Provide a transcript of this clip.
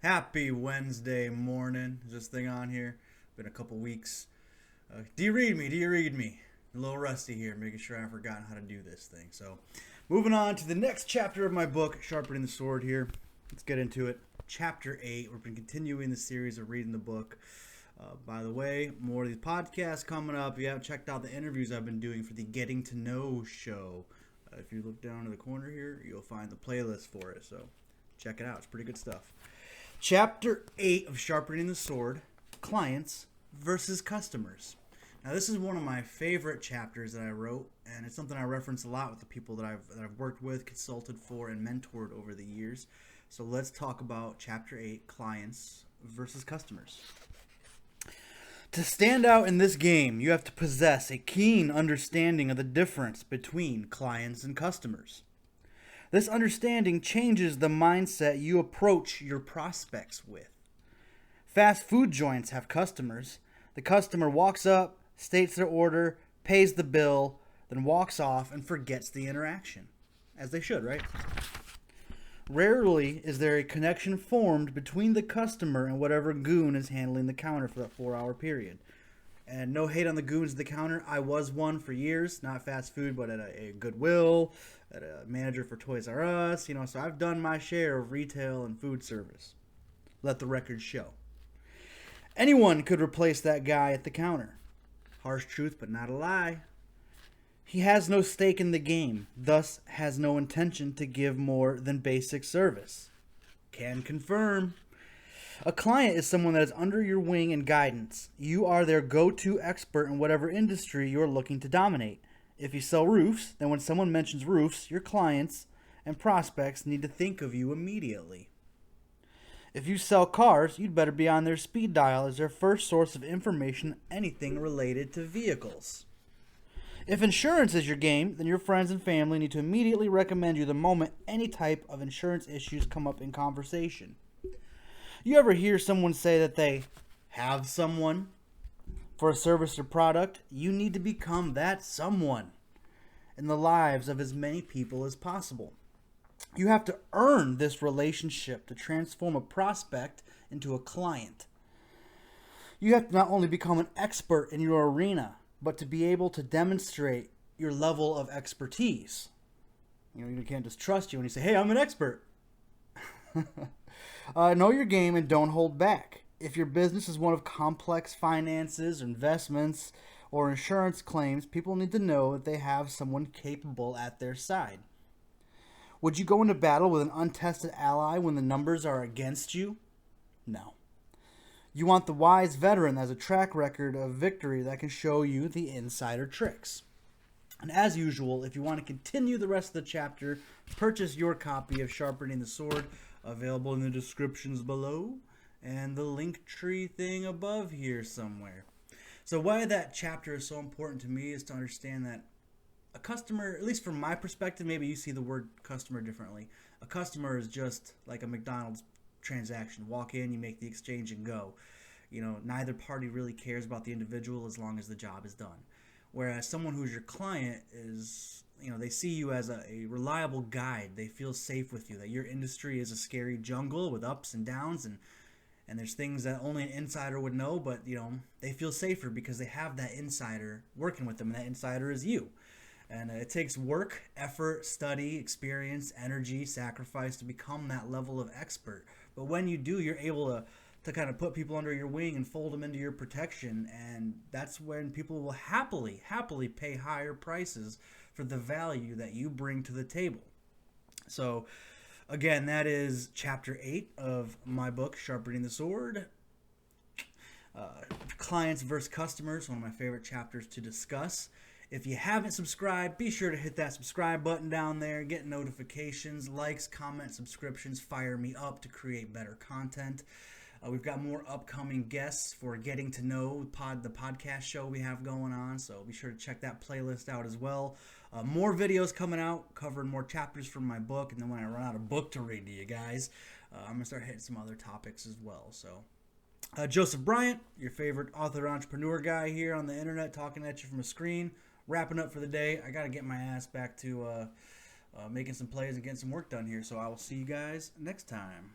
Happy Wednesday morning. Is this thing on here? Been a couple weeks. Do you read me? Do you read me? A little rusty here, making sure I haven't forgotten how to do this thing. So, moving on to the next chapter of my book, Sharpening the Sword here. Let's get into it. Chapter 8. We've been continuing the series of reading the book. By the way, more of these podcasts coming up. If you haven't checked out the interviews I've been doing for the Getting to Know show, if you look down in the corner here, you'll find the playlist for it. So, check it out. It's pretty good stuff. Chapter 8 of Sharpening the Sword, Clients versus Customers. Now, this is one of my favorite chapters that I wrote, and it's something I reference a lot with the people that I've worked with, consulted for, and mentored over the years. So let's talk about Chapter 8, Clients versus Customers. To stand out in this game, you have to possess a keen understanding of the difference between clients and customers. This understanding changes the mindset you approach your prospects with. Fast food joints have customers. The customer walks up, states their order, pays the bill, then walks off and forgets the interaction. As they should, right? Rarely is there a connection formed between the customer and whatever goon is handling the counter for that 4-hour period. And no hate on the goons at the counter. I was one for years, not fast food, but at a Goodwill, at a manager for Toys R Us, so I've done my share of retail and food service. Let the record show. Anyone could replace that guy at the counter. Harsh truth, but not a lie. He has no stake in the game, thus has no intention to give more than basic service. Can confirm. A client is someone that is under your wing and guidance. You are their go-to expert in whatever industry you are looking to dominate. If you sell roofs, then when someone mentions roofs, your clients and prospects need to think of you immediately. If you sell cars, you'd better be on their speed dial as their first source of information, anything related to vehicles. If insurance is your game, then your friends and family need to immediately recommend you the moment any type of insurance issues come up in conversation. You ever hear someone say that they have someone for a service or product? You need to become that someone in the lives of as many people as possible. You have to earn this relationship to transform a prospect into a client. You have to not only become an expert in your arena, but to be able to demonstrate your level of expertise. You can't just trust you when you say, hey, I'm an expert. Know your game and don't hold back. If your business is one of complex finances, investments, or insurance claims, people need to know that they have someone capable at their side. Would you go into battle with an untested ally when the numbers are against you? No. You want the wise veteran that has a track record of victory that can show you the insider tricks. And as usual, if you want to continue the rest of the chapter, purchase your copy of Sharpening the Sword, available in the descriptions below and the link tree thing above here somewhere. So why that chapter is so important to me is to understand that a customer, at least from my perspective, maybe you see the word customer differently. A customer is just like a McDonald's transaction. Walk in, you make the exchange and go. Neither party really cares about the individual as long as the job is done. Whereas someone who's your client is, they see you as a reliable guide. They feel safe with you, that your industry is a scary jungle with ups and downs, and there's things that only an insider would know, but, they feel safer because they have that insider working with them, and that insider is you. And it takes work, effort, study, experience, energy, sacrifice to become that level of expert. But when you do, you're able to kind of put people under your wing and fold them into your protection. And that's when people will happily pay higher prices for the value that you bring to the table. So, again, that is Chapter 8 of my book, Sharpening the Sword. Clients versus Customers, one of my favorite chapters to discuss. If you haven't subscribed, be sure to hit that subscribe button down there, get notifications, likes, comments, subscriptions, fire me up to create better content. We've got more upcoming guests for Getting to Know the podcast show we have going on, so be sure to check that playlist out as well. More videos coming out, covering more chapters from my book, and then when I run out of book to read to you guys, I'm going to start hitting some other topics as well. So, Joseph Bryant, your favorite author entrepreneur guy here on the internet, talking at you from a screen. Wrapping up for the day. I got to get my ass back to making some plays and getting some work done here. So I will see you guys next time.